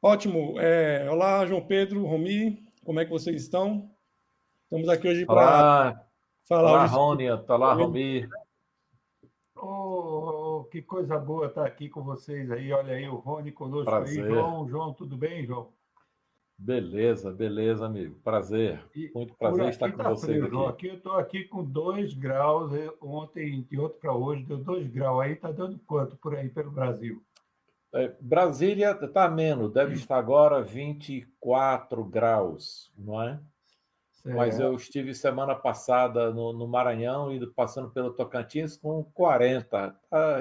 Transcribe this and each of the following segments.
Ótimo. Olá, João Pedro, Romi, como é que vocês estão? Estamos aqui hoje para Olá, falar olá, hoje sobre Rony, olá, Romi. Que coisa boa estar aqui com vocês aí. Olha aí o Rony conosco aí. Prazer. João, tudo bem, João? Beleza, beleza, amigo. Prazer. E Muito por prazer estar aqui com tá vocês frio, João. aqui. Aqui eu estou aqui com 2 graus. Ontem, de outro para hoje, deu 2 graus. Aí tá dando quanto por aí pelo Brasil? Brasília está menos, deve estar agora 24 graus, não é? Mas eu Certo. estive semana passada no Maranhão e passando pelo Tocantins com 40.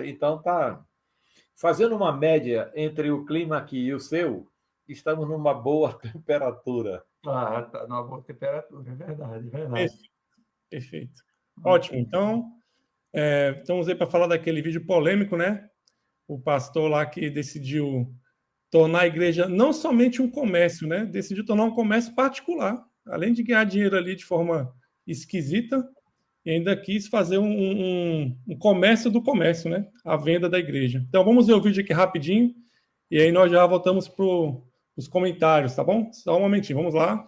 Então tá fazendo uma média entre o clima aqui e o seu, estamos numa boa temperatura. Tá numa boa temperatura, é verdade, é verdade. perfeito. Perfeito. Muito Ótimo. bem. Então, estamos aí para falar daquele vídeo polêmico, né? O pastor lá que decidiu tornar a igreja não somente um comércio, né? Decidiu tornar um comércio particular. Além de ganhar dinheiro ali de forma esquisita, e ainda quis fazer um comércio do comércio, né? A venda da igreja. Então, vamos ver o vídeo aqui rapidinho, e aí nós já voltamos para os comentários, tá bom? Só um momentinho, vamos lá.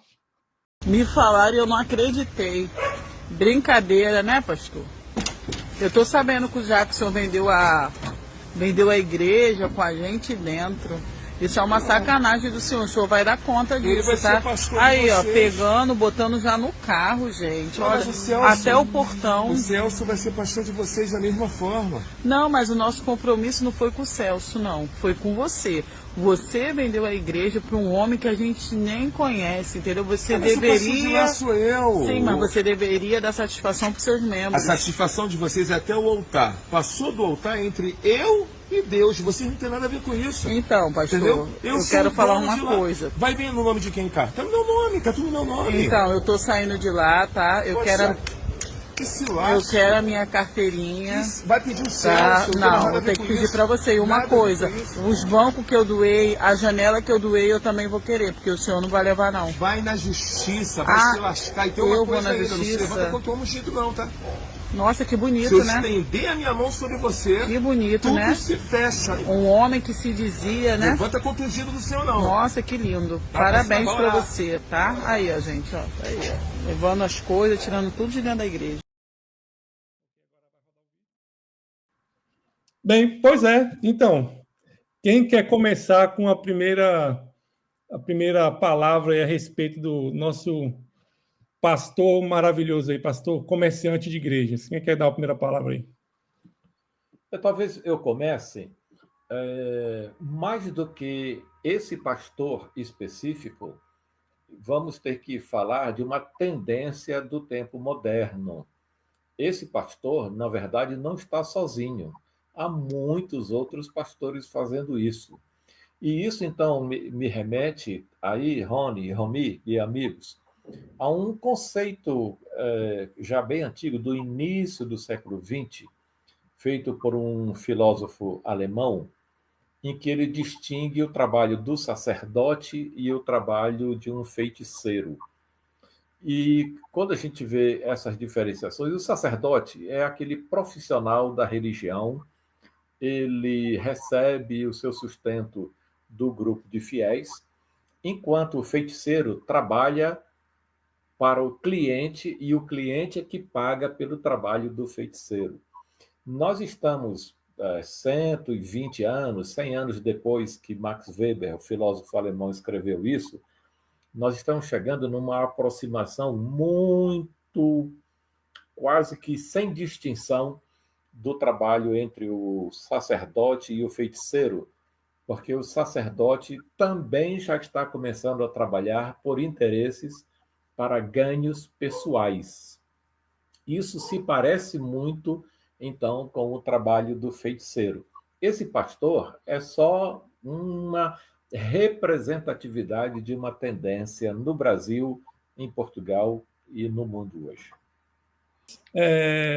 Me falaram e eu não acreditei. Brincadeira, né, pastor? Eu tô sabendo que o Jackson vendeu a igreja com a gente dentro. Isso é uma sacanagem do senhor. O senhor vai dar conta Ele disso, vai tá? ser pastor de Aí, ó, vocês. pegando, botando já no carro, gente. Olha, Mas o Celso, até o portão. O Celso vai ser pastor de vocês da mesma forma. Não, mas o nosso compromisso não foi com o Celso, não. Foi com você. Você vendeu a igreja para um homem que a gente nem conhece, entendeu? Você Mas o pastor de deveria. lá sou eu. Sim, mas você deveria dar satisfação para seus A membros. satisfação de vocês é até o altar. Passou do altar entre eu e Deus. Vocês não têm nada a ver com isso. Então, pastor, Entendeu? eu sou quero o falar dono uma de lá. coisa. Vai vir no nome de quem cá? Tá no meu nome, tá tudo no meu nome. Então, eu tô saindo de lá, tá? Eu Poxa, que se lasque. eu quero a minha carteirinha. Vai pedir o Tá? Celso. Não, tem Não, nada a eu ver tenho com que pedir isso. pra você. E uma Nada a ver coisa, com isso. os bancos que eu doei, a janela que eu doei, eu também vou querer, porque o senhor não vai levar, não. Vai na justiça, vai Ah, se lascar. E tem uma eu vou coisa na ainda, não se justiça? levanta contra o homem jeito não, tá? Nossa, que Se bonito, eu né? estender a minha mão sobre você, Que bonito, tudo né? se fecha. Um homem que se dizia, né? Levanta contra o ungido do Senhor, não. Nossa, que lindo. Tá, Parabéns vamos pra lá. você, tá? Aí, ó, gente, ó. Tá aí, ó. Levando as coisas, tirando tudo de dentro da igreja. Bem, pois é. Então, quem quer começar com a primeira palavra aí a respeito do nosso pastor maravilhoso aí, pastor comerciante de igrejas? Quem quer dar a primeira palavra aí? Talvez eu comece, mais do que esse pastor específico, vamos ter que falar de uma tendência do tempo moderno. Esse pastor, na verdade, não está sozinho. Há muitos outros pastores fazendo isso. E isso, então, me remete aí, Rony, Romi e amigos, a um conceito já bem antigo, do início do século XX, feito por um filósofo alemão, em que ele distingue o trabalho do sacerdote e o trabalho de um feiticeiro. E quando a gente vê essas diferenciações, o sacerdote é aquele profissional da religião, ele recebe o seu sustento do grupo de fiéis, enquanto o feiticeiro trabalha para o cliente e o cliente é que paga pelo trabalho do feiticeiro. Nós estamos 120 anos, 100 anos depois que Max Weber, o filósofo alemão, escreveu isso, nós estamos chegando numa aproximação muito, quase que sem distinção, do trabalho entre o sacerdote e o feiticeiro, porque o sacerdote também já está começando a trabalhar por interesses para ganhos pessoais. Isso se parece muito, então, com o trabalho do feiticeiro. Esse pastor é só uma representatividade de uma tendência no Brasil, em Portugal e no mundo hoje.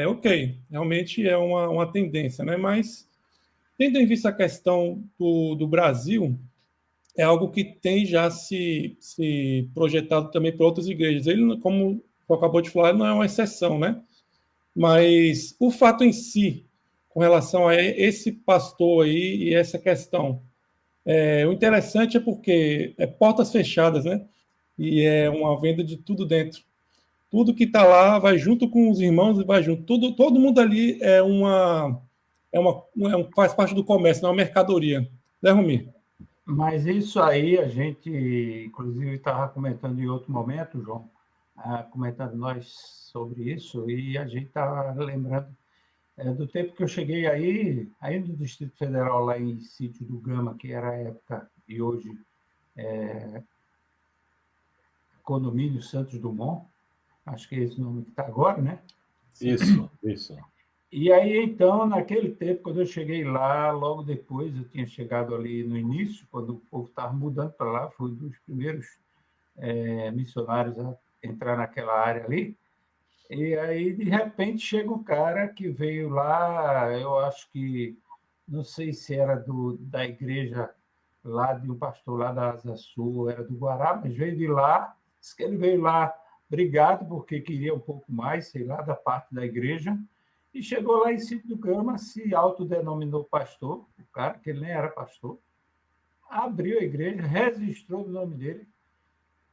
Ok, realmente é uma tendência, né? Mas, tendo em vista a questão do Brasil, é algo que tem já se projetado também para outras igrejas. Ele, como você acabou de falar, não é uma exceção, né? Mas o fato em si, com relação a esse pastor aí e essa questão, O interessante é porque é portas fechadas, né? E é uma venda de tudo dentro. Tudo que está lá vai junto com os irmãos e vai junto. Todo mundo ali faz parte do comércio, não é uma mercadoria. Né, Rumi? Mas isso aí a gente, inclusive, estava comentando em outro momento, João, comentando nós sobre isso, e a gente estava lembrando do tempo que eu cheguei aí no Distrito Federal, lá em Sítio do Gama, que era a época, e hoje Condomínio Santos Dumont, acho que é esse nome que está agora, né? Isso. E aí, então, naquele tempo, quando eu cheguei lá, logo depois, eu tinha chegado ali no início, quando o povo estava mudando para lá, fui um dos primeiros missionários a entrar naquela área ali. E aí, de repente, chega um cara que veio lá, eu acho que, não sei se era da igreja lá, de um pastor lá da Asa Sul, era do Guará, mas veio de lá, disse que ele veio lá brigado, porque queria um pouco mais, sei lá, da parte da igreja, e chegou lá em Sítio do Gama, se autodenominou pastor, o cara, que ele nem era pastor, abriu a igreja, registrou o nome dele,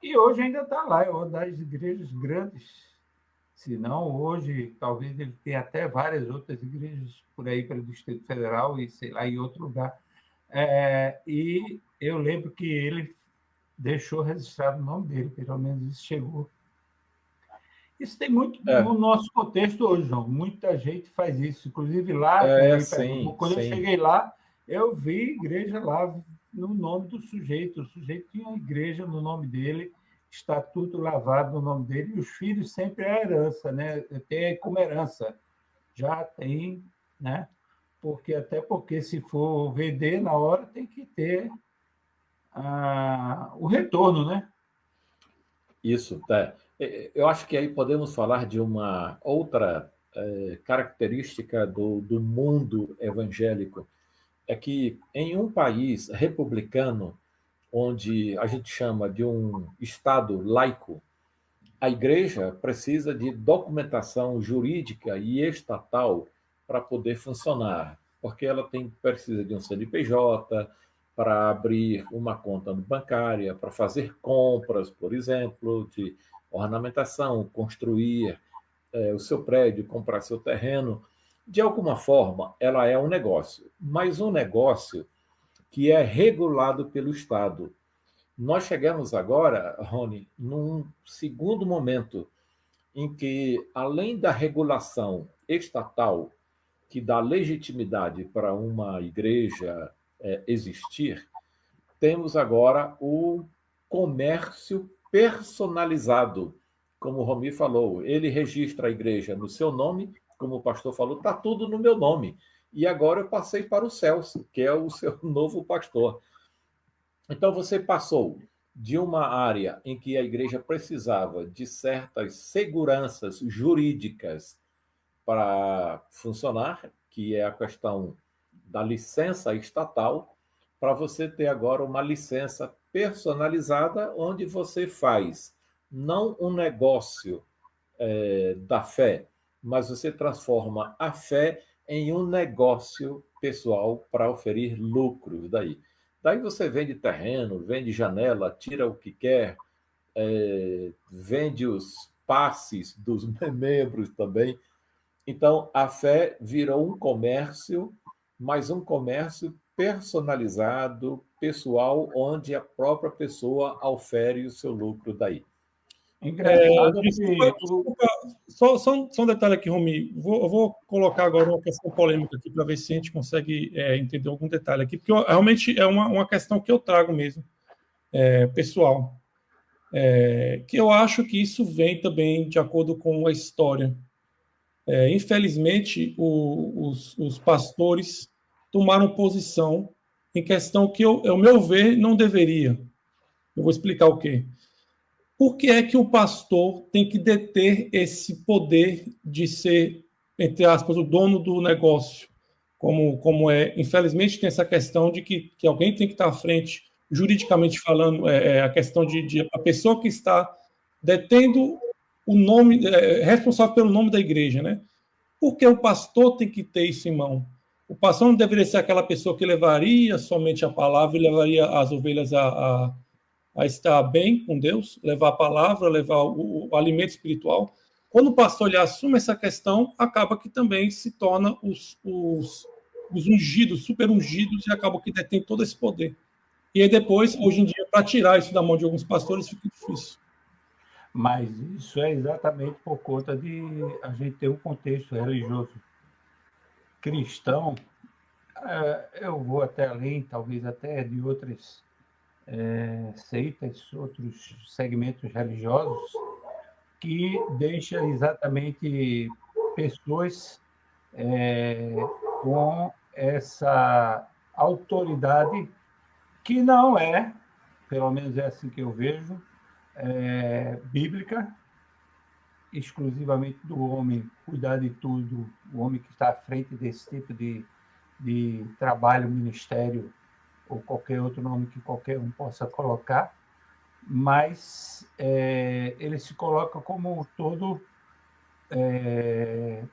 e hoje ainda está lá, é uma das igrejas grandes. Se não, hoje, talvez ele tenha até várias outras igrejas por aí pelo Distrito Federal e, sei lá, em outro lugar. E eu lembro que ele deixou registrado o nome dele, pelo menos isso chegou. Isso tem muito no nosso contexto hoje, João. Muita gente faz isso. Inclusive lá, quando eu cheguei lá, eu vi igreja lá no nome do sujeito. O sujeito tinha uma igreja no nome dele, estatuto lavado no nome dele, e os filhos sempre é a herança, né? Tem como herança. Já tem, né? Porque se for vender na hora, tem que ter o retorno, né? Isso, tá. Eu acho que aí podemos falar de uma outra característica do mundo evangélico, é que em um país republicano, onde a gente chama de um Estado laico, a igreja precisa de documentação jurídica e estatal para poder funcionar, porque ela precisa de um CNPJ para abrir uma conta bancária, para fazer compras, por exemplo, de ornamentação, construir o seu prédio, comprar seu terreno. De alguma forma, ela é um negócio, mas um negócio que é regulado pelo Estado. Nós chegamos agora, Rony, num segundo momento em que, além da regulação estatal, que dá legitimidade para uma igreja existir, temos agora o comércio personalizado. Como o Romi falou, ele registra a igreja no seu nome, como o pastor falou, está tudo no meu nome. E agora eu passei para o Celso, que é o seu novo pastor. Então, você passou de uma área em que a igreja precisava de certas seguranças jurídicas para funcionar, que é a questão da licença estatal, para você ter agora uma licença personalizada, onde você faz não um negócio da fé, mas você transforma a fé em um negócio pessoal para oferir lucros daí. Daí você vende terreno, vende janela, tira o que quer, vende os passes dos membros também. Então, a fé virou um comércio, mas um comércio personalizado, pessoal, onde a própria pessoa ofere o seu lucro daí. Engraçado desculpa, só um detalhe aqui, Romi. Eu vou colocar agora uma questão polêmica aqui para ver se a gente consegue entender algum detalhe aqui, porque realmente é uma questão que eu trago mesmo, pessoal, que eu acho que isso vem também de acordo com a história. Infelizmente, os pastores tomaram posição em questão que, ao meu ver, não deveria. Eu vou explicar o quê. Por que é que o pastor tem que deter esse poder de ser, entre aspas, o dono do negócio? Como é, infelizmente, tem essa questão de que alguém tem que estar à frente, juridicamente falando, a questão de a pessoa que está detendo o nome, responsável pelo nome da igreja, né? Por que o pastor tem que ter isso em mão? O pastor não deveria ser aquela pessoa que levaria somente a palavra e levaria as ovelhas a estar bem com Deus, levar a palavra, levar o alimento espiritual. Quando o pastor ele assume essa questão, acaba que também se torna os ungidos, super ungidos, e acaba que detém todo esse poder. E aí depois, hoje em dia, para tirar isso da mão de alguns pastores, fica difícil. Mas isso é exatamente por conta de a gente ter um contexto religioso cristão. Eu vou até além, talvez até de outras seitas, outros segmentos religiosos, que deixa exatamente pessoas com essa autoridade que não é, pelo menos é assim que eu vejo, bíblica, exclusivamente do homem cuidar de tudo, o homem que está à frente desse tipo de trabalho, ministério, ou qualquer outro nome que qualquer um possa colocar, mas ele se coloca como todo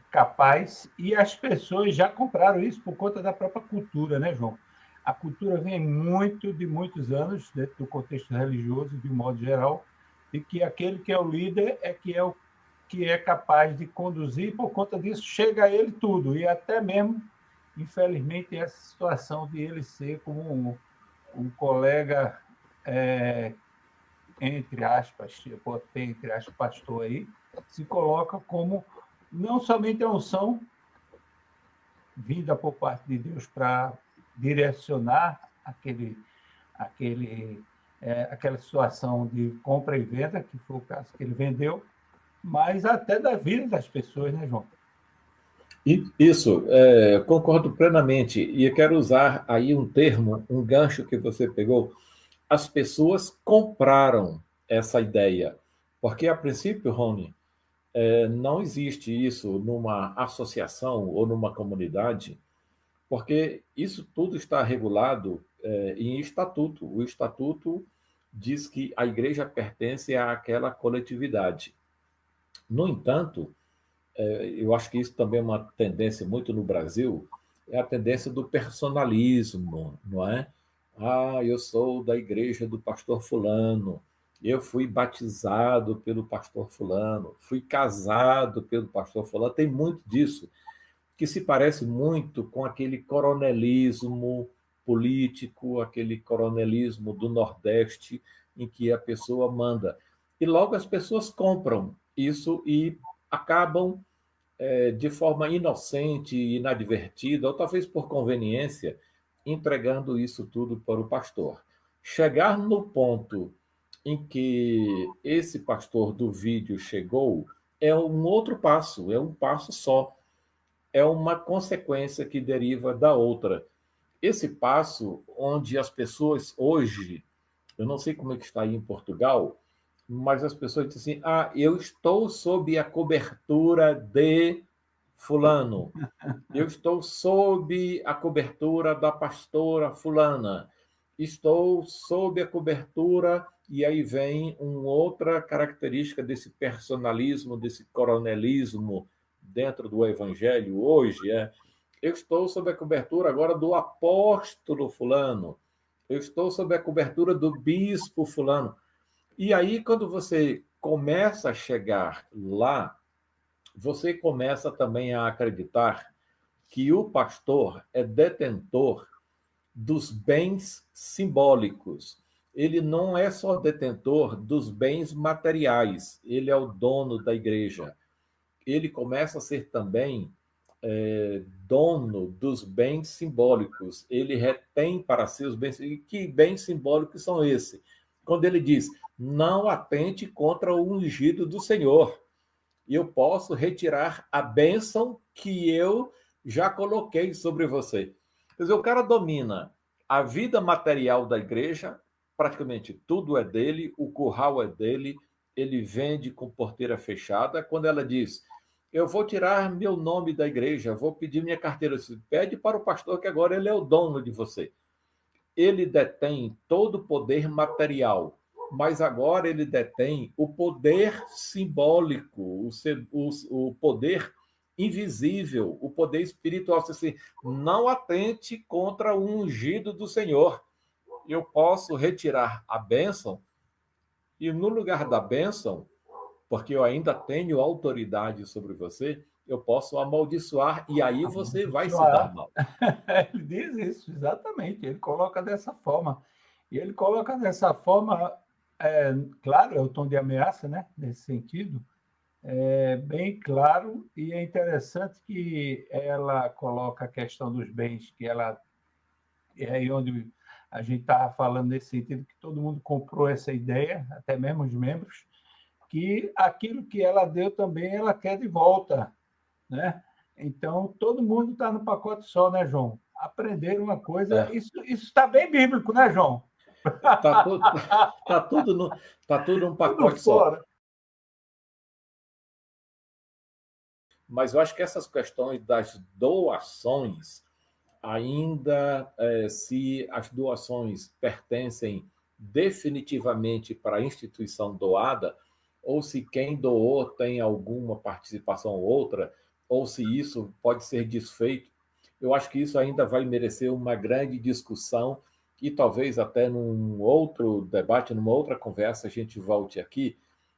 capaz, e as pessoas já compraram isso por conta da própria cultura, né, João? A cultura vem de muitos anos, dentro do contexto religioso, de um modo geral, de que aquele que é o líder é o que é capaz de conduzir, e por conta disso chega a ele tudo, e até mesmo, infelizmente, essa situação de ele ser como um colega, entre aspas, tem entre aspas, pastor aí, se coloca como não somente a unção vinda por parte de Deus para direcionar aquela situação de compra e venda, que foi o caso que ele vendeu, mas até da vida das pessoas, né, João? Isso, concordo plenamente. E eu quero usar aí um termo, um gancho que você pegou. As pessoas compraram essa ideia. Porque, a princípio, Rony, não existe isso numa associação ou numa comunidade, porque isso tudo está regulado em estatuto. O estatuto diz que a igreja pertence àquela coletividade. No entanto, eu acho que isso também é uma tendência muito no Brasil, é a tendência do personalismo, não é? Ah, eu sou da igreja do pastor fulano, eu fui batizado pelo pastor fulano, fui casado pelo pastor fulano. Tem muito disso, que se parece muito com aquele coronelismo político, aquele coronelismo do Nordeste, em que a pessoa manda. E logo as pessoas compram isso e acabam, de forma inocente, inadvertida, ou talvez por conveniência, entregando isso tudo para o pastor. Chegar no ponto em que esse pastor do vídeo chegou é um outro passo, é um passo só. É uma consequência que deriva da outra. Esse passo, onde as pessoas hoje, eu não sei como é que está aí em Portugal, mas as pessoas dizem assim, eu estou sob a cobertura de fulano, eu estou sob a cobertura da pastora fulana, estou sob a cobertura, e aí vem uma outra característica desse personalismo, desse coronelismo dentro do evangelho hoje, eu estou sob a cobertura agora do apóstolo fulano, eu estou sob a cobertura do bispo fulano. E aí, quando você começa a chegar lá, você começa também a acreditar que o pastor é detentor dos bens simbólicos. Ele não é só detentor dos bens materiais, ele é o dono da igreja. Ele começa a ser também dono dos bens simbólicos. Ele retém para si os bens. E que bens simbólicos são esses? Quando ele diz, não atente contra o ungido do Senhor. Eu posso retirar a bênção que eu já coloquei sobre você. Quer dizer, o cara domina a vida material da igreja, praticamente tudo é dele, o curral é dele, ele vende com porteira fechada. Quando ela diz, eu vou tirar meu nome da igreja, vou pedir minha carteira, pede para o pastor que agora ele é o dono de você. Ele detém todo o poder material, mas agora ele detém o poder simbólico, o poder invisível, o poder espiritual. Assim, não atente contra o ungido do Senhor. Eu posso retirar a bênção e, no lugar da bênção, porque eu ainda tenho autoridade sobre você, eu posso amaldiçoar e aí você vai se dar mal. Ele diz isso, exatamente. Ele coloca dessa forma. E ele coloca dessa forma, claro, é o tom de ameaça, né? Nesse sentido, é bem claro, e é interessante que ela coloca a questão dos bens, que ela é aí onde a gente estava falando nesse sentido, que todo mundo comprou essa ideia, até mesmo os membros, que aquilo que ela deu também ela quer de volta, né? Então, todo mundo está no pacote só, né, João? Aprender uma coisa, isso está bem bíblico, né, João? Tá tudo num pacote só. Mas eu acho que essas questões das doações, ainda se as doações pertencem definitivamente para a instituição doada, ou se quem doou tem alguma participação ou outra, ou se isso pode ser desfeito, eu acho que isso ainda vai merecer uma grande discussão e talvez até num outro debate, numa outra conversa, a gente volte aqui,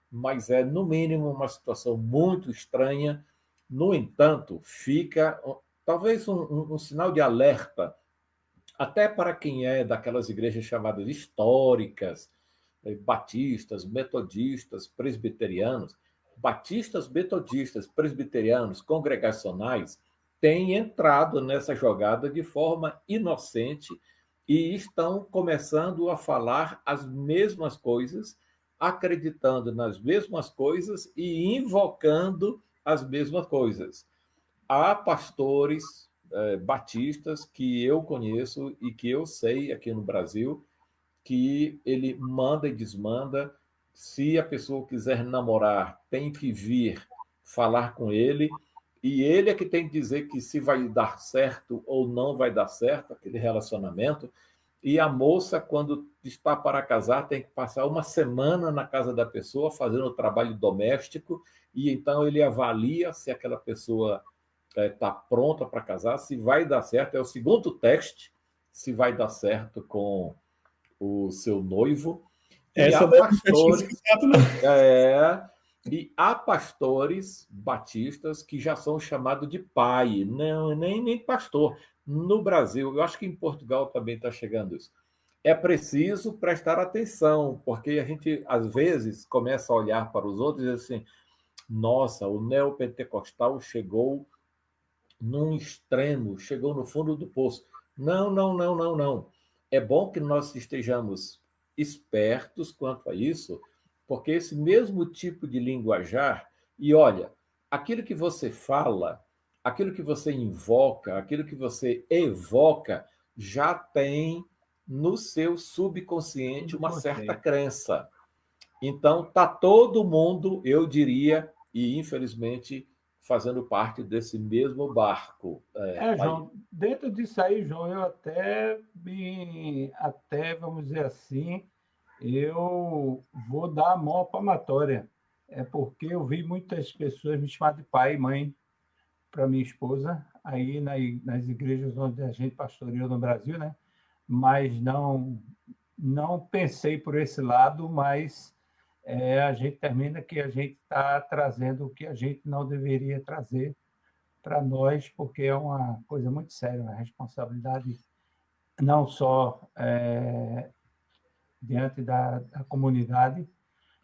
mas é, no mínimo, uma situação muito estranha. No entanto, fica talvez um sinal de alerta, até para quem é daquelas igrejas chamadas históricas, batistas, metodistas, presbiterianos. Batistas, metodistas, presbiterianos, congregacionais, têm entrado nessa jogada de forma inocente e estão começando a falar as mesmas coisas, acreditando nas mesmas coisas e invocando as mesmas coisas. Há pastores batistas que eu conheço e que eu sei aqui no Brasil que ele manda e desmanda. Se a pessoa quiser namorar, tem que vir falar com ele, e ele é que tem que dizer que se vai dar certo ou não vai dar certo aquele relacionamento. E a moça, quando está para casar, tem que passar uma semana na casa da pessoa fazendo o trabalho doméstico, e então ele avalia se aquela pessoa está pronta para casar, se vai dar certo. É o segundo teste, se vai dar certo com o seu noivo. Essa E há pastores batistas que já são chamados de pai, não, nem pastor. No Brasil, eu acho que em Portugal também está chegando isso. É preciso prestar atenção, porque a gente, às vezes, começa a olhar para os outros e diz assim, nossa, o neopentecostal chegou num extremo, chegou no fundo do poço. Não. É bom que nós estejamos espertos quanto a isso, porque esse mesmo tipo de linguajar, e olha, aquilo que você fala, aquilo que você invoca, aquilo que você evoca, já tem no seu subconsciente uma certa crença. Então, está todo mundo, eu diria, e infelizmente, fazendo parte desse mesmo barco. João, dentro disso aí, João, eu até, vamos dizer assim, eu vou dar a mão à palmatória. É porque eu vi muitas pessoas me chamar de pai e mãe para minha esposa, aí nas igrejas onde a gente pastoreou no Brasil, né? Mas não pensei por esse lado, mas a gente termina que a gente está trazendo o que a gente não deveria trazer para nós, porque é uma coisa muito séria, uma responsabilidade não só diante da comunidade,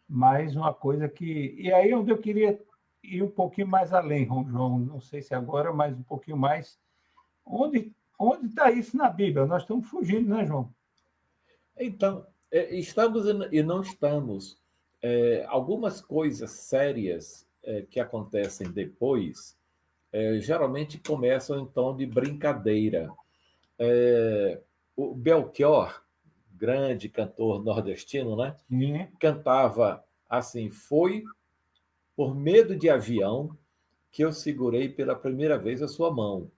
mas uma coisa que... E aí onde eu queria ir um pouquinho mais além, João, não sei se agora, mas um pouquinho mais, onde está isso na Bíblia? Nós estamos fugindo, né, João? Então, estamos e não estamos. Algumas coisas sérias que acontecem depois, geralmente começam em tom de brincadeira. O Belchior, grande cantor nordestino, né? Sim. Cantava assim, foi por medo de avião que eu segurei pela primeira vez a sua mão.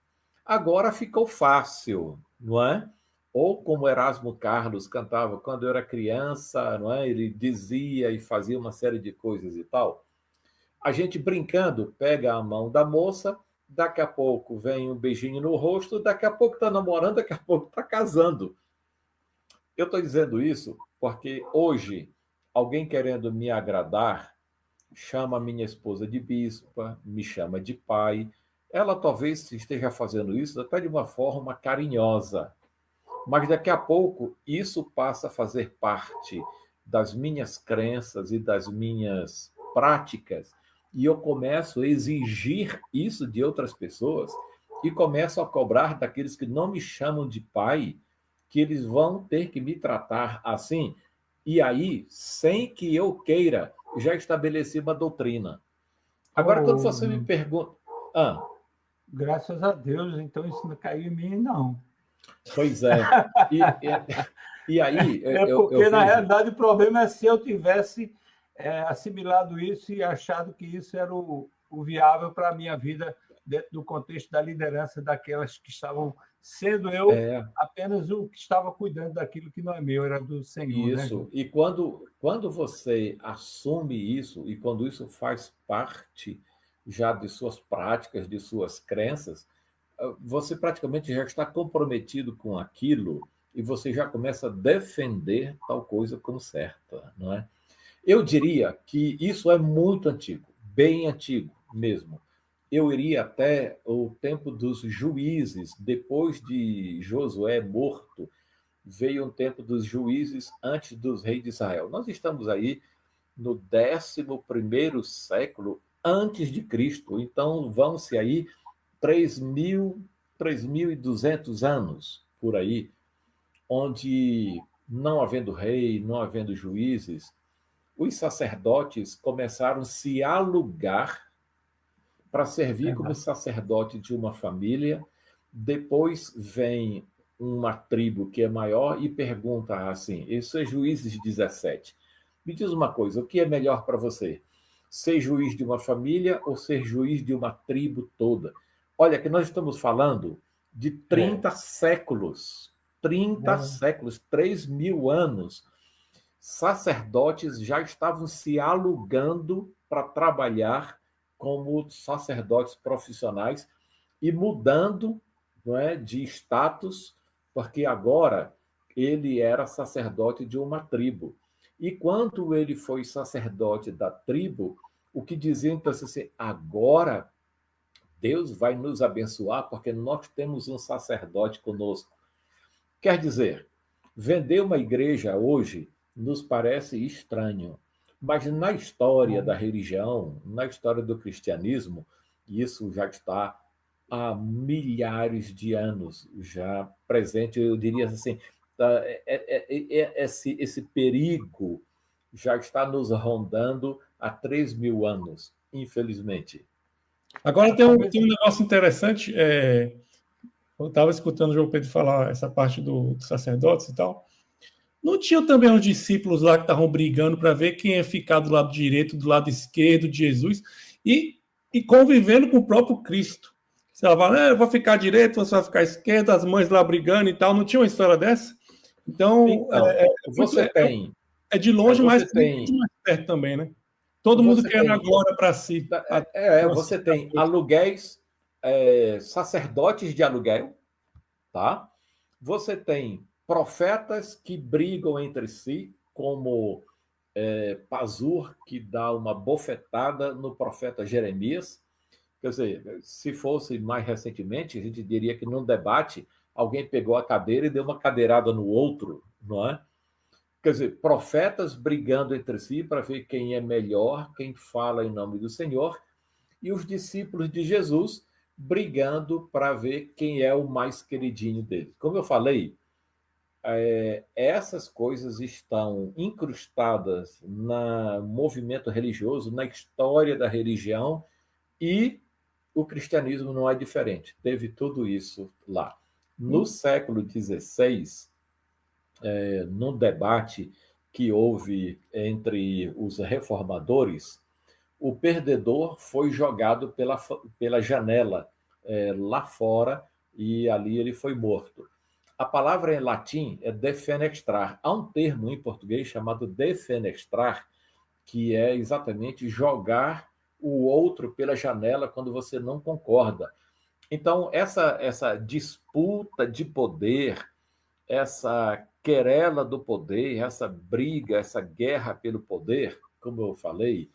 Agora ficou fácil, não é? Ou como Erasmo Carlos cantava, quando eu era criança, não é? Ele dizia e fazia uma série de coisas e tal. A gente brincando, pega a mão da moça daqui a pouco vem um beijinho no rosto, daqui a pouco está namorando, daqui a pouco está casando. Eu estou dizendo isso porque hoje, alguém querendo me agradar, chama a minha esposa de bispa, me chama de pai. Ela talvez esteja fazendo isso até de uma forma carinhosa, mas daqui a pouco isso passa a fazer parte das minhas crenças e das minhas práticas, e eu começo a exigir isso de outras pessoas e começo a cobrar daqueles que não me chamam de pai, que eles vão ter que me tratar assim. E aí, sem que eu queira, já estabeleci uma doutrina. Agora, quando você me pergunta... Graças a Deus, então isso não caiu em mim, não. Pois é. E aí... porque, na realidade, o problema é se eu tivesse assimilado isso e achado que isso era o viável para a minha vida dentro do contexto da liderança daquelas que estavam sendo eu apenas o que estava cuidando daquilo que não é meu, era do Senhor. Isso. Né? E quando você assume isso, e quando isso faz parte já de suas práticas, de suas crenças, você praticamente já está comprometido com aquilo e você já começa a defender tal coisa como certa, não é? Eu diria que isso é muito antigo, bem antigo mesmo. Eu iria até o tempo dos juízes, depois de Josué morto, veio um tempo dos juízes antes dos reis de Israel. Nós estamos aí no 11º século antes de Cristo, então vão-se aí 3.200 anos por aí, onde, não havendo rei, não havendo juízes, os sacerdotes começaram a se alugar para servir como sacerdote de uma família. Depois vem uma tribo que é maior e pergunta assim, isso é Juízes 17. Me diz uma coisa, o que é melhor para você? Ser juiz de uma família ou ser juiz de uma tribo toda? Olha, que nós estamos falando de 30 séculos. 30 séculos, 3.000 anos. Sacerdotes já estavam se alugando para trabalhar como sacerdotes profissionais e mudando, não é, de status, porque agora ele era sacerdote de uma tribo. E quando ele foi sacerdote da tribo, o que diziam então assim, agora Deus vai nos abençoar porque nós temos um sacerdote conosco. Quer dizer, vender uma igreja hoje nos parece estranho, mas na história da religião, na história do cristianismo, isso já está há milhares de anos já presente. Eu diria assim, esse perigo já está nos rondando há 3.000 anos, infelizmente. Agora tem um negócio interessante. Eu estava escutando o João Pedro falar essa parte dos sacerdotes e tal. Não tinha também os discípulos lá que estavam brigando para ver quem ia ficar do lado direito, do lado esquerdo de Jesus e convivendo com o próprio Cristo. Você fala, eu vou ficar direito, você vai ficar esquerdo, as mães lá brigando e tal. Não tinha uma história dessa? Então você tem. É de longe, mas muito mais perto também, né? Todo mundo quer a glória para si. Você tem aluguéis, sacerdotes de aluguel, tá? Você tem profetas que brigam entre si, como Pazur, que dá uma bofetada no profeta Jeremias. Quer dizer, se fosse mais recentemente, a gente diria que num debate alguém pegou a cadeira e deu uma cadeirada no outro, não é? Quer dizer, profetas brigando entre si para ver quem é melhor, quem fala em nome do Senhor, e os discípulos de Jesus brigando para ver quem é o mais queridinho deles. Como eu falei, essas coisas estão incrustadas no movimento religioso, na história da religião, e o cristianismo não é diferente. Teve tudo isso lá. No século XVI, num debate que houve entre os reformadores, o perdedor foi jogado pela janela lá fora e ali ele foi morto. A palavra em latim é defenestrar. Há um termo em português chamado defenestrar, que é exatamente jogar o outro pela janela quando você não concorda. Então, essa disputa de poder, essa querela do poder, essa briga, essa guerra pelo poder, como eu falei,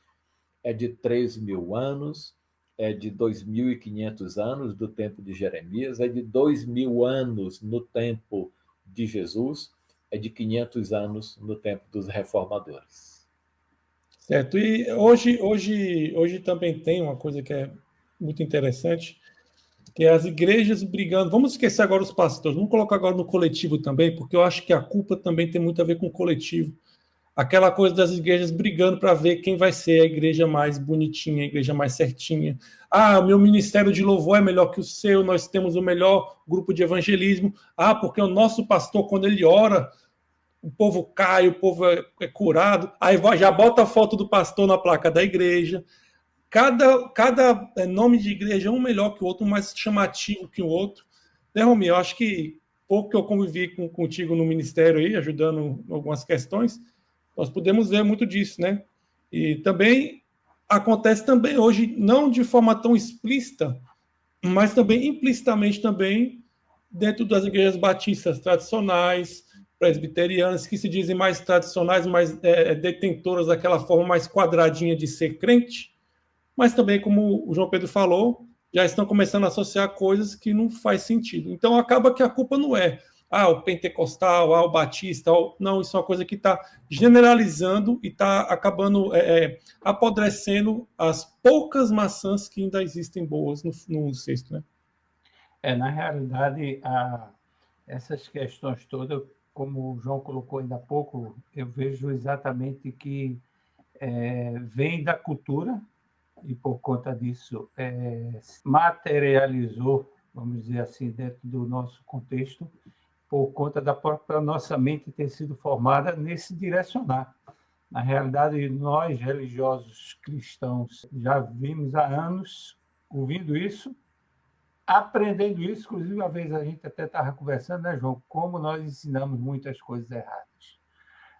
é de 3.000 anos, é de 2.500 anos do tempo de Jeremias, é de 2.000 anos no tempo de Jesus, é de 500 anos no tempo dos reformadores. Certo. E hoje também tem uma coisa que é muito interessante, que é as igrejas brigando. Vamos esquecer agora os pastores, vamos colocar agora no coletivo também, porque eu acho que a culpa também tem muito a ver com o coletivo. Aquela coisa das igrejas brigando para ver quem vai ser a igreja mais bonitinha, a igreja mais certinha. Ah, o meu ministério de louvor é melhor que o seu, nós temos o melhor grupo de evangelismo. Ah, porque o nosso pastor, quando ele ora, o povo cai, o povo é curado. Aí já bota a foto do pastor na placa da igreja. Cada nome de igreja é um melhor que o outro, um mais chamativo que o outro. Né, Romy? Eu acho que pouco que eu convivi contigo no ministério aí, ajudando em algumas questões, nós podemos ver muito disso, né? E também acontece também hoje, não de forma tão explícita, mas também implicitamente também dentro das igrejas batistas tradicionais, presbiterianas, que se dizem mais tradicionais, mais detentoras daquela forma mais quadradinha de ser crente, mas também, como o João Pedro falou, já estão começando a associar coisas que não faz sentido. Então, acaba que a culpa não é o pentecostal, o batista, não, isso é uma coisa que está generalizando e está acabando apodrecendo as poucas maçãs que ainda existem boas no cesto, né? Na realidade, essas questões todas, como o João colocou ainda há pouco, eu vejo exatamente que vem da cultura e, por conta disso, materializou, vamos dizer assim, dentro do nosso contexto, por conta da própria nossa mente ter sido formada nesse direcionar. Na realidade, nós, religiosos cristãos, já vimos há anos ouvindo isso, aprendendo isso. Inclusive, uma vez a gente até estava conversando, né, João, como nós ensinamos muitas coisas erradas.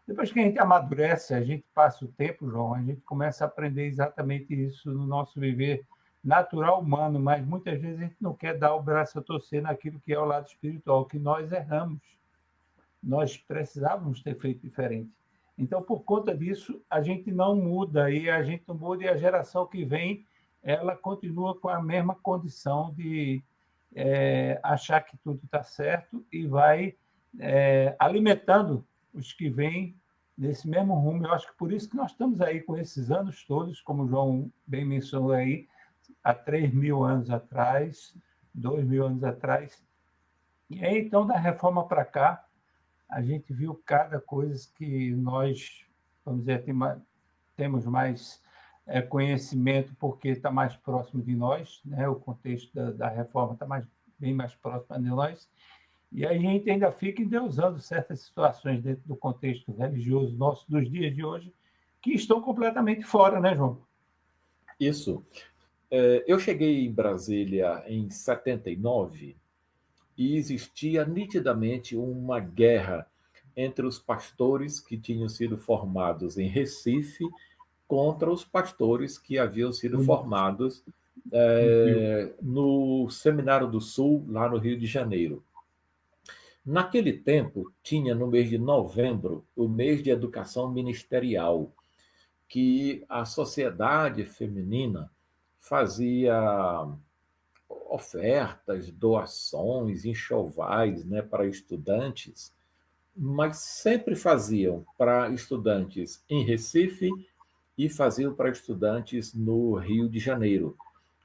Depois que a gente amadurece, a gente passa o tempo, João, a gente começa a aprender exatamente isso no nosso viver natural humano, mas muitas vezes a gente não quer dar o braço a torcer naquilo que é o lado espiritual, que nós erramos. Nós precisávamos ter feito diferente. Então, por conta disso, a gente não muda, e a gente não muda, e a geração que vem, ela continua com a mesma condição de achar que tudo está certo e vai alimentando os que vêm nesse mesmo rumo. Eu acho que por isso que nós estamos aí com esses anos todos, como o João bem mencionou aí, há 3.000 anos atrás, 2.000 anos atrás. E aí, então, da reforma para cá, a gente viu cada coisa que nós, vamos dizer, temos mais conhecimento porque está mais próximo de nós, né? O contexto da reforma está bem mais próximo de nós. E aí a gente ainda fica endeusando certas situações dentro do contexto religioso nosso dos dias de hoje, que estão completamente fora, né, João? Isso. Eu cheguei em Brasília em 79 e existia nitidamente uma guerra entre os pastores que tinham sido formados em Recife contra os pastores que haviam sido formados no Seminário do Sul, lá no Rio de Janeiro. Naquele tempo, tinha no mês de novembro o mês de educação ministerial, que a sociedade feminina fazia ofertas, doações, enxovais, né, para estudantes, mas sempre faziam para estudantes em Recife e faziam para estudantes no Rio de Janeiro.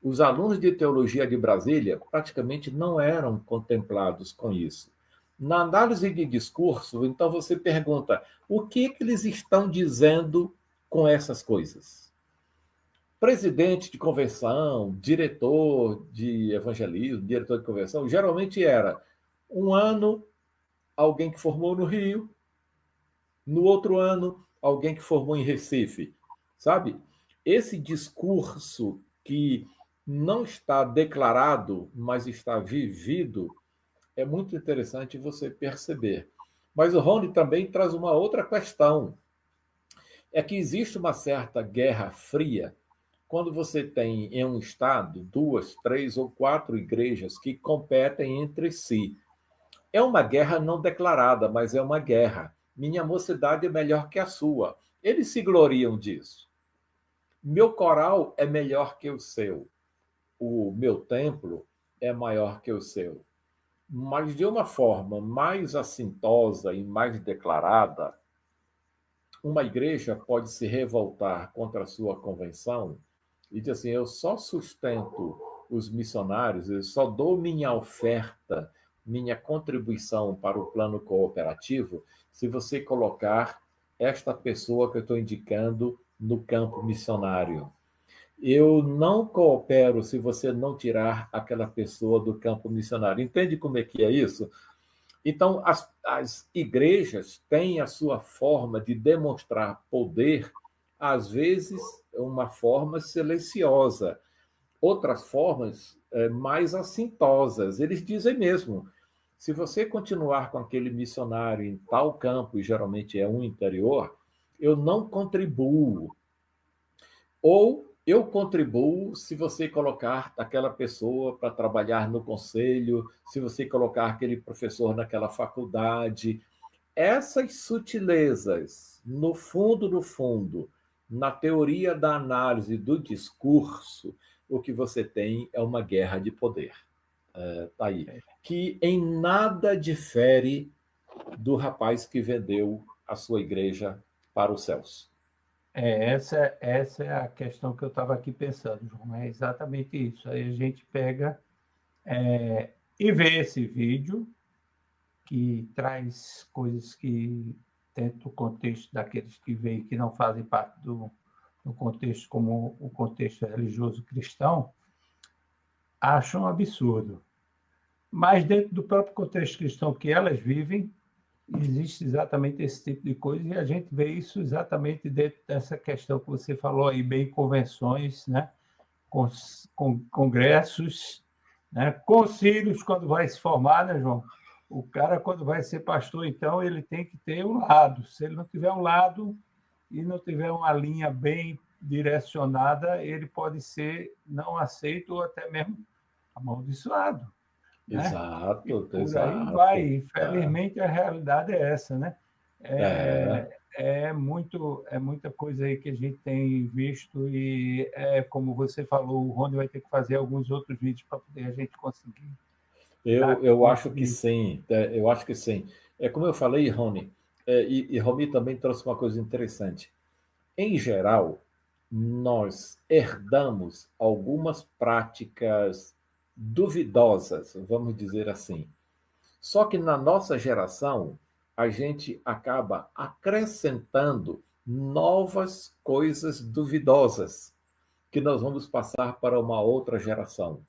Os alunos de teologia de Brasília praticamente não eram contemplados com isso. Na análise de discurso, então você pergunta, o que eles estão dizendo com essas coisas? Presidente de convenção, diretor de evangelismo, diretor de convenção, geralmente era um ano alguém que formou no Rio, no outro ano alguém que formou em Recife, sabe? Esse discurso que não está declarado, mas está vivido, é muito interessante você perceber. Mas o Rony também traz uma outra questão. É que existe uma certa guerra fria quando você tem em um estado 2, 3 ou 4 igrejas que competem entre si. É uma guerra não declarada, mas é uma guerra. Minha mocidade é melhor que a sua. Eles se gloriam disso. Meu coral é melhor que o seu. O meu templo é maior que o seu. Mas de uma forma mais assintosa e mais declarada, uma igreja pode se revoltar contra a sua convenção e dizer assim: eu só sustento os missionários, eu só dou minha oferta, minha contribuição para o plano cooperativo, se você colocar esta pessoa que eu estou indicando no campo missionário. Eu não coopero se você não tirar aquela pessoa do campo missionário. Entende como é que é isso? Então, as igrejas têm a sua forma de demonstrar poder, às vezes, uma forma silenciosa, outras formas mais assintosas. Eles dizem mesmo: se você continuar com aquele missionário em tal campo, e geralmente é um interior, eu não contribuo. Ou eu contribuo se você colocar aquela pessoa para trabalhar no conselho, se você colocar aquele professor naquela faculdade. Essas sutilezas, no fundo, na teoria da análise do discurso, o que você tem é uma guerra de poder. Tá aí. Que em nada difere do rapaz que vendeu a sua igreja para os céus. Essa é a questão que eu estava aqui pensando, João. É exatamente isso. Aí a gente pega e vê esse vídeo, que traz coisas que, dentro do contexto daqueles que veem que não fazem parte do contexto, como o contexto religioso cristão, acham um absurdo. Mas, dentro do próprio contexto cristão que elas vivem, existe exatamente esse tipo de coisa, e a gente vê isso exatamente dentro dessa questão que você falou aí, bem, convenções, né? Congressos, né? Concílios, quando vai se formar, né, João? O cara, quando vai ser pastor, então, ele tem que ter um lado. Se ele não tiver um lado e não tiver uma linha bem direcionada, ele pode ser não aceito ou até mesmo amaldiçoado. Né? Exato, Por exato. aí vai. Infelizmente, a realidade é essa, né? É muita coisa aí que a gente tem visto e, como você falou, o Rony vai ter que fazer alguns outros vídeos para poder a gente conseguir. Eu acho que sim, eu acho que sim. É como eu falei, Rony, e Rony também trouxe uma coisa interessante. Em geral, nós herdamos algumas práticas duvidosas, vamos dizer assim. Só que na nossa geração, a gente acaba acrescentando novas coisas duvidosas que nós vamos passar para uma outra geração.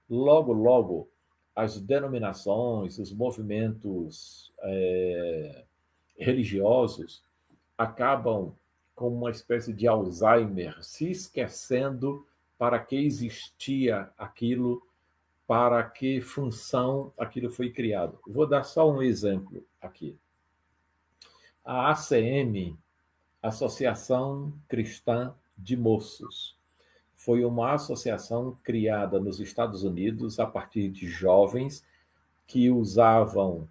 Logo, logo, as denominações, os movimentos religiosos acabam com uma espécie de Alzheimer, se esquecendo para que existia aquilo, para que função aquilo foi criado. Vou dar só um exemplo aqui. A ACM, Associação Cristã de Moços, foi uma associação criada nos Estados Unidos a partir de jovens que usavam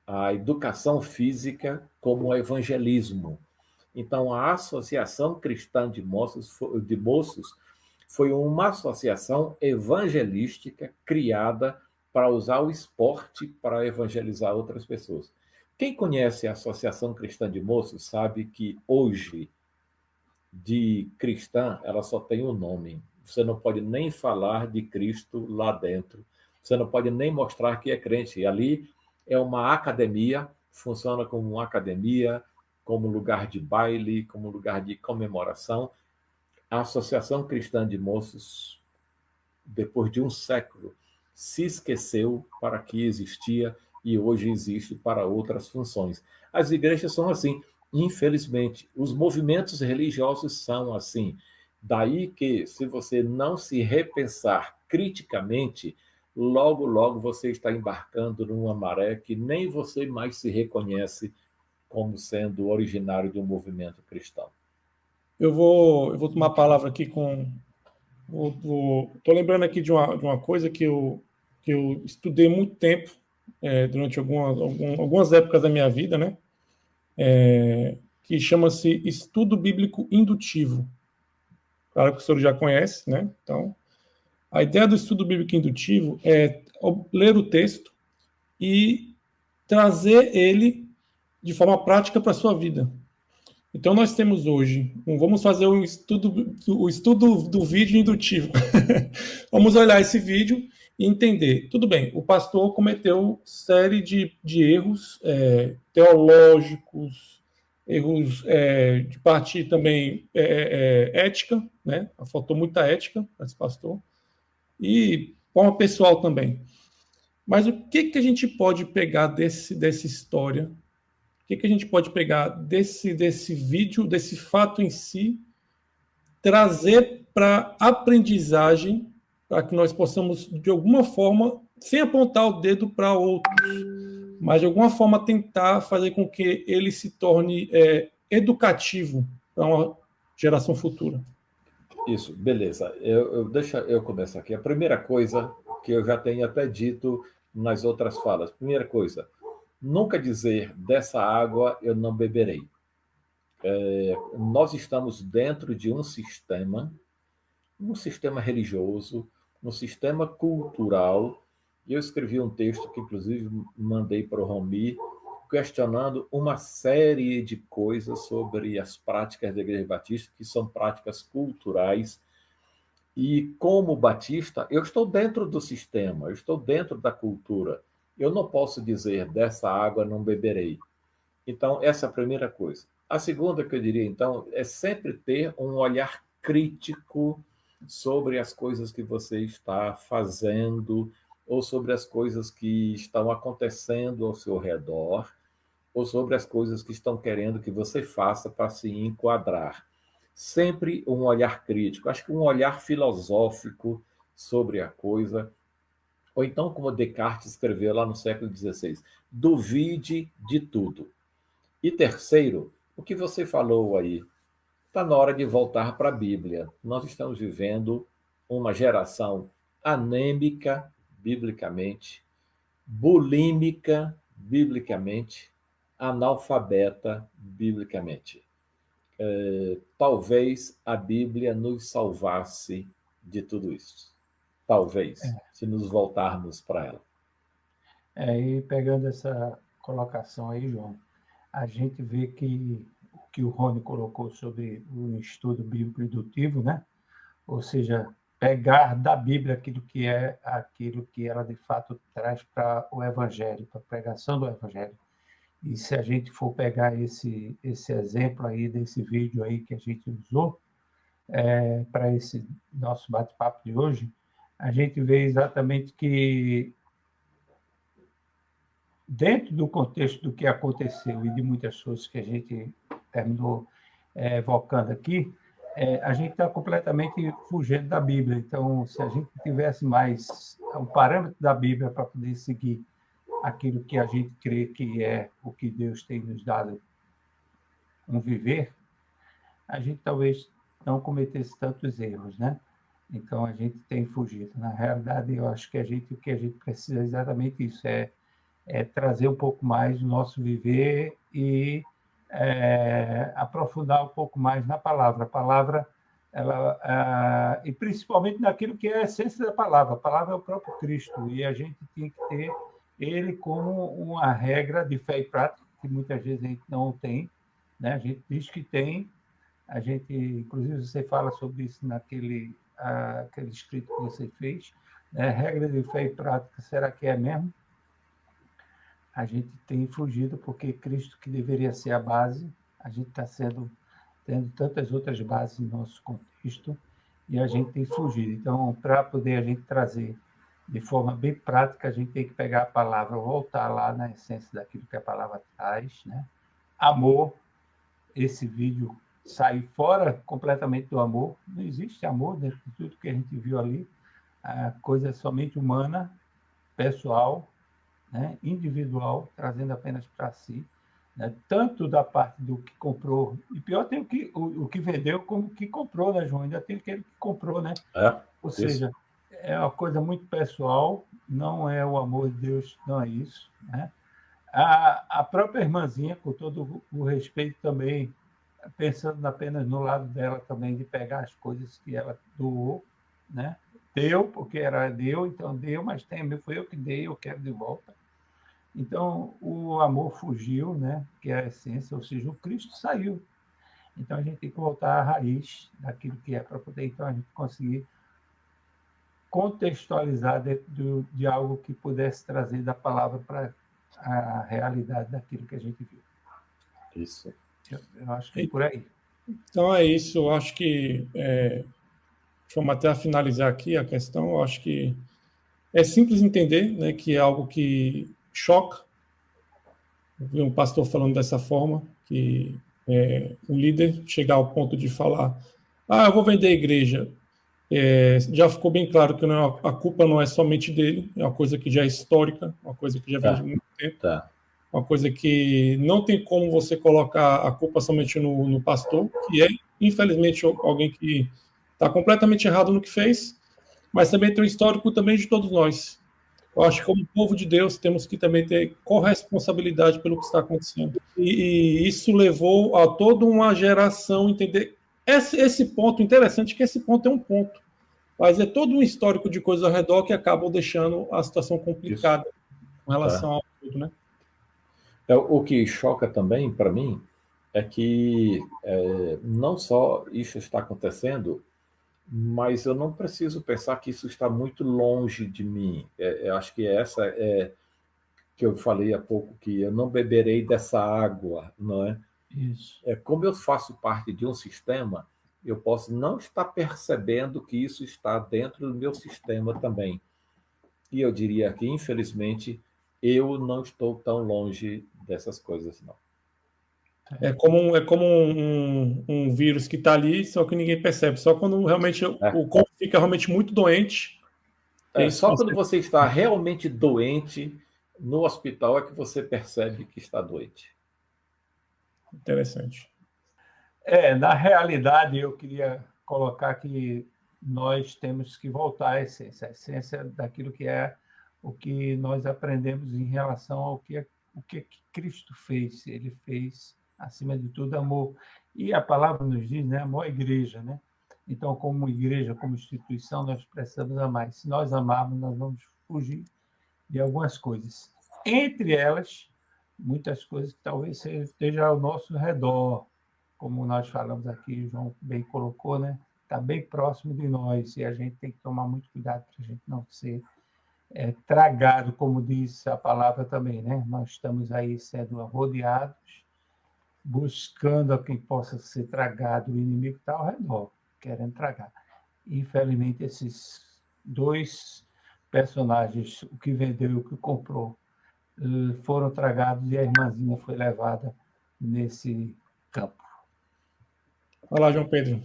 a educação física como evangelismo. Então, a Associação Cristã de Moços foi uma associação evangelística criada para usar o esporte para evangelizar outras pessoas. Quem conhece a Associação Cristã de Moços sabe que hoje, de cristã, ela só tem o nome. Você não pode nem falar de Cristo lá dentro. Você não pode nem mostrar que é crente. E ali é uma academia, funciona como uma academia, como lugar de baile, como lugar de comemoração. A Associação Cristã de Moços, depois de um século, se esqueceu para que existia e hoje existe para outras funções. As igrejas são assim, infelizmente. Os movimentos religiosos são assim. Daí que, se você não se repensar criticamente, logo, logo você está embarcando numa maré que nem você mais se reconhece como sendo originário de um movimento cristão. Eu vou tomar a palavra aqui com Estou lembrando aqui de uma coisa que eu estudei muito tempo, durante algumas épocas da minha vida, né? Que chama-se estudo bíblico indutivo. Claro que o senhor já conhece, né? Então, a ideia do estudo bíblico indutivo é ler o texto e trazer ele de forma prática para a sua vida. Então, nós temos hoje, vamos fazer o estudo do vídeo indutivo. Vamos olhar esse vídeo e entender. Tudo bem, o pastor cometeu série de erros teológicos, erros de parte também ética, né? Faltou muita ética para esse pastor. E forma pessoal também. Mas o que a gente pode pegar dessa história? O que a gente pode pegar desse vídeo, desse fato em si, trazer para aprendizagem, para que nós possamos, de alguma forma, sem apontar o dedo para outros, mas de alguma forma tentar fazer com que ele se torne educativo para uma geração futura? Isso, beleza. Deixa eu começar aqui. A primeira coisa que eu já tenho até dito nas outras falas. Primeira coisa, nunca dizer dessa água eu não beberei. Nós estamos dentro de um sistema religioso, um sistema cultural. E eu escrevi um texto que, inclusive, mandei para o Romi, questionando uma série de coisas sobre as práticas da Igreja Batista, que são práticas culturais. E, como batista, eu estou dentro do sistema, eu estou dentro da cultura. Eu não posso dizer, dessa água não beberei. Então, essa é a primeira coisa. A segunda que eu diria, então, é sempre ter um olhar crítico sobre as coisas que você está fazendo ou sobre as coisas que estão acontecendo ao seu redor ou sobre as coisas que estão querendo que você faça para se enquadrar. Sempre um olhar crítico, acho que um olhar filosófico sobre a coisa, ou então, como Descartes escreveu lá no século XVI, duvide de tudo. E terceiro, o que você falou aí, está na hora de voltar para a Bíblia. Nós estamos vivendo uma geração anêmica, biblicamente, bulímica, biblicamente, analfabeta, biblicamente. Talvez a Bíblia nos salvasse de tudo isso. Talvez, se nos voltarmos para ela. E pegando essa colocação aí, João, a gente vê que o que o Rony colocou sobre o estudo bíblico indutivo, né? Ou seja, pegar da Bíblia aquilo que ela de fato traz para o Evangelho, para a pregação do Evangelho. E se a gente for pegar esse exemplo aí desse vídeo aí que a gente usou para esse nosso bate-papo de hoje, a gente vê exatamente que dentro do contexto do que aconteceu e de muitas coisas que a gente terminou evocando aqui, a gente está completamente fugindo da Bíblia. Então, se a gente tivesse mais o parâmetro da Bíblia para poder seguir aquilo que a gente crê que é o que Deus tem nos dado um viver, a gente talvez não cometesse tantos erros, né? Então, a gente tem fugido. Na realidade, eu acho que o que a gente precisa é exatamente isso, é trazer um pouco mais do nosso viver e aprofundar um pouco mais na palavra. A palavra, e principalmente naquilo que é a essência da palavra. A palavra é o próprio Cristo, e a gente tem que ter ele como uma regra de fé e prática, que muitas vezes a gente não tem, né? A gente diz que tem, inclusive você fala sobre isso aquele escrito que você fez, né? Regra de fé e prática, será que é mesmo? A gente tem fugido porque Cristo, que deveria ser a base, a gente está tendo tantas outras bases no nosso contexto e a gente tem fugido. Então, para poder a gente trazer de forma bem prática, a gente tem que pegar a palavra, voltar lá na essência daquilo que a palavra traz, né? Amor, esse vídeo sai fora completamente do amor, não existe amor dentro de tudo que a gente viu ali, a coisa é somente humana, pessoal, né? Individual, trazendo apenas para si. né? Tanto da parte do que comprou, e pior tem o que vendeu como o que comprou, né, João? Ainda tem aquele que comprou, né? Ou seja, é uma coisa muito pessoal, não é o amor de Deus, não é isso, né? A própria irmãzinha, com todo o respeito também, pensando apenas no lado dela também, de pegar as coisas que ela doou, né? Deu, porque era deu, então deu, mas tem, foi eu que dei, eu quero de volta. Então, o amor fugiu, né? Que é a essência, ou seja, o Cristo saiu. Então, a gente tem que voltar à raiz daquilo que é, para poder, então, a gente conseguir contextualizar dentro de algo que pudesse trazer da palavra para a realidade daquilo que a gente viu. Isso. Eu acho que é por aí. Então é isso, eu acho que vamos até finalizar aqui a questão, eu acho que é simples entender, né, que é algo que choca. Eu vi um pastor falando dessa forma, que um líder chegar ao ponto de falar, eu vou vender a igreja. Já ficou bem claro que a culpa não é somente dele, é uma coisa que já é histórica, uma coisa que já vem de muito tempo, uma coisa que não tem como você colocar a culpa somente no pastor, que é, infelizmente, alguém que está completamente errado no que fez, mas também tem um histórico também de todos nós. Eu acho que, como povo de Deus, temos que também ter corresponsabilidade pelo que está acontecendo. E isso levou a toda uma geração entender esse ponto. Interessante que esse ponto é um ponto, mas é todo um histórico de coisas ao redor que acabam deixando a situação complicada com relação ao tudo, né? O que choca também, para mim, é que não só isso está acontecendo, mas eu não preciso pensar que isso está muito longe de mim. Eu acho que essa é que eu falei há pouco, que eu não beberei dessa água, não é? Isso. Como eu faço parte de um sistema, eu posso não estar percebendo que isso está dentro do meu sistema também. E eu diria que, infelizmente, eu não estou tão longe dessas coisas, não. É como um vírus que está ali, só que ninguém percebe. Só quando realmente o corpo fica realmente muito doente. Só quando você está realmente doente no hospital é que você percebe que está doente. Interessante. Na realidade, eu queria colocar que nós temos que voltar à essência, a essência daquilo que é o que nós aprendemos em relação ao que Cristo fez. Ele fez, acima de tudo, amor. E a palavra nos diz, né, amor à igreja, né? Então, como igreja, como instituição, nós precisamos amar. E se nós amarmos, nós vamos fugir de algumas coisas. Entre elas, muitas coisas que talvez estejam ao nosso redor, como nós falamos aqui, o João bem colocou, né? Está bem próximo de nós e a gente tem que tomar muito cuidado para a gente não ser tragado, como diz a palavra também, né? Nós estamos aí sendo rodeados, buscando a quem possa ser tragado, o inimigo está ao redor, querendo tragar. Infelizmente, esses dois personagens, o que vendeu e o que comprou, foram tragados e a irmãzinha foi levada nesse campo. Olá, João Pedro.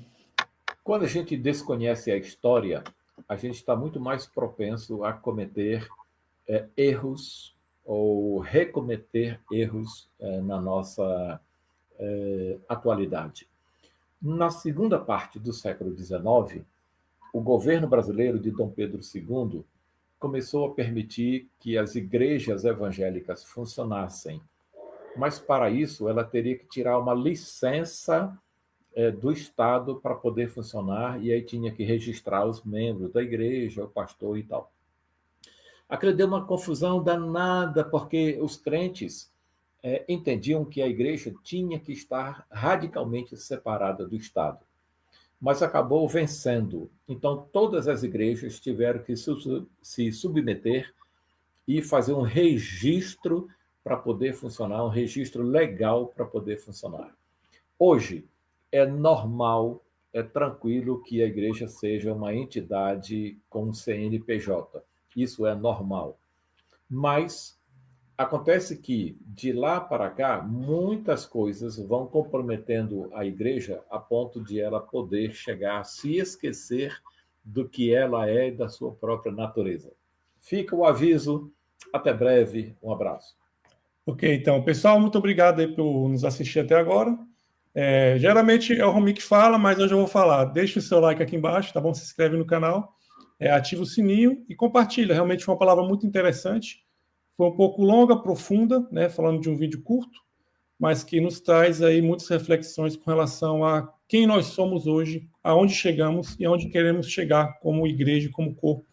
Quando a gente desconhece a história, a gente está muito mais propenso a cometer erros ou recometer erros na nossa atualidade. Na segunda parte do século XIX, o governo brasileiro de Dom Pedro II começou a permitir que as igrejas evangélicas funcionassem, mas para isso ela teria que tirar uma licença do Estado para poder funcionar, e aí tinha que registrar os membros da igreja, o pastor e tal. Aquilo deu uma confusão danada, porque os crentes entendiam que a igreja tinha que estar radicalmente separada do Estado, mas acabou vencendo. Então, todas as igrejas tiveram que se submeter e fazer um registro para poder funcionar, um registro legal para poder funcionar. Hoje, é normal, é tranquilo que a igreja seja uma entidade com um CNPJ. Isso é normal. Mas acontece que, de lá para cá, muitas coisas vão comprometendo a igreja a ponto de ela poder chegar a se esquecer do que ela é e da sua própria natureza. Fica o aviso. Até breve. Um abraço. Ok, então, pessoal, muito obrigado aí por nos assistir até agora. Geralmente é o Romy que fala, mas hoje eu vou falar. Deixa o seu like aqui embaixo, tá bom? Se inscreve no canal, ativa o sininho e compartilha. Realmente foi uma palavra muito interessante. Foi um pouco longa, profunda, né? Falando de um vídeo curto, mas que nos traz aí muitas reflexões com relação a quem nós somos hoje, aonde chegamos e aonde queremos chegar como igreja, como corpo.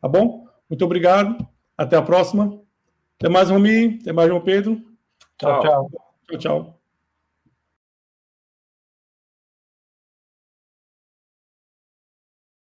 Tá bom? Muito obrigado. Até a próxima. Até mais, Romy. Até mais, João Pedro. Tchau, tchau. Tchau, tchau.